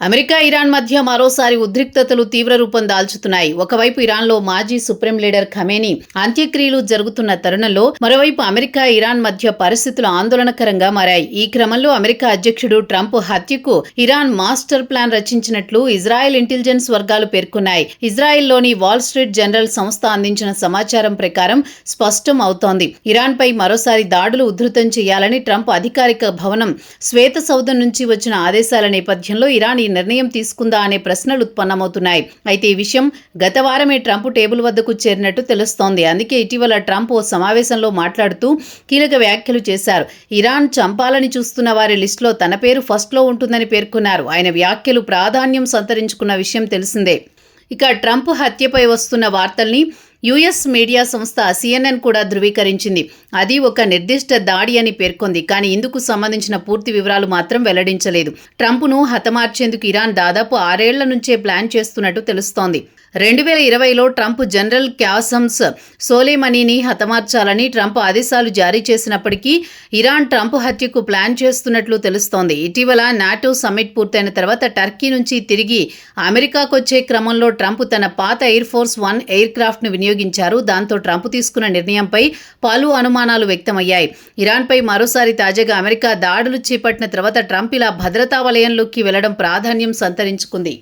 America Iran మధ్య మరోసారి ఉద్రిక్తతలు తీవ్ర రూపం దాల్చుతున్నాయి. ఒకవైపు ఇరాన్లో మాజీ సుప్రీం లీడర్ ఖమేనీ అంత్యక్రియలు జరుగుతున్న తరుణంలో మరోవైపు అమెరికా ఇరాన్ మధ్య పరిస్థితులు ఆందోళనకరంగా మారాయి. ఈ క్రమంలో అమెరికా అధ్యక్షుడు ట్రంప్ హత్యకు ఇరాన్ మాస్టర్ ప్లాన్ రచించినట్లు ఇజ్రాయెల్ ఇంటెలిజెన్స్ వర్గాలు పేర్కొన్నాయి. ఇజ్రాయెల్లోని వాల్ స్ట్రీట్ జనరల్ సంస్థ అందించిన సమాచారం ప్రకారం స్పష్టం అవుతోంది. ఇరాన్పై మరోసారి దాడులు ఉధృతం చేయాలని ట్రంప్ అధికారిక భవనం శ్వేత సౌధం నుంచి వచ్చిన ఆదేశాల నేపథ్యంలో ఇరాన్ ఈ నిర్ణయం తీసుకుందా అనే ప్రశ్నలు ఉత్పన్నమవుతున్నాయి. అయితే ఈ విషయం గత వారమే ట్రంప్ టేబుల్ వద్దకు చేరినట్టు తెలుస్తోంది. అందుకే ఇటీవల ట్రంప్ ఓ సమావేశంలో మాట్లాడుతూ కీలక వ్యాఖ్యలు చేశారు. ఇరాన్ చంపాలని చూస్తున్న వారి లిస్టులో తన పేరు ఫస్ట్లో ఉంటుందని పేర్కొన్నారు. ఆయన వ్యాఖ్యలు ప్రాధాన్యం సంతరించుకున్న విషయం తెలిసిందే. ఇక ట్రంప్ హత్యపై వస్తున్న వార్తల్ని యుఎస్ మీడియా సంస్థ CNN కూడా ధృవీకరించింది. అది ఒక నిర్దిష్ట దాడి అని పేర్కొంది. కానీ ఇందుకు సంబంధించిన పూర్తి వివరాలు మాత్రం వెల్లడించలేదు. ట్రంప్ను హతమార్చేందుకు ఇరాన్ దాదాపు 6 ఏళ్ల నుంచే ప్లాన్ చేస్తున్నట్టు తెలుస్తోంది. 2020లో ట్రంప్ జనరల్ క్యాసమ్స్ సోలేమనీని హతమార్చాలని ట్రంప్ ఆదేశాలు జారీ చేసినప్పటికీ ఇరాన్ ట్రంప్ హత్యకు ప్లాన్ చేస్తున్నట్లు తెలుస్తోంది. ఇటీవల నాటో సమ్మిట్ పూర్తయిన తర్వాత టర్కీ నుంచి తిరిగి అమెరికాకొచ్చే క్రమంలో ట్రంప్ తన పాత ఎయిర్ ఫోర్స్ 1 ఎయిర్ క్రాఫ్ట్ను వినియోగించారు. దాంతో ట్రంప్ తీసుకున్న నిర్ణయంపై పలు అనుమానాలు వ్యక్తమయ్యాయి. ఇరాన్పై మరోసారి తాజాగా అమెరికా దాడులు చేపట్టిన తర్వాత ట్రంప్ ఇలా భద్రతా వలయంలోకి వెళ్లడం ప్రాధాన్యం సంతరించుకుంది.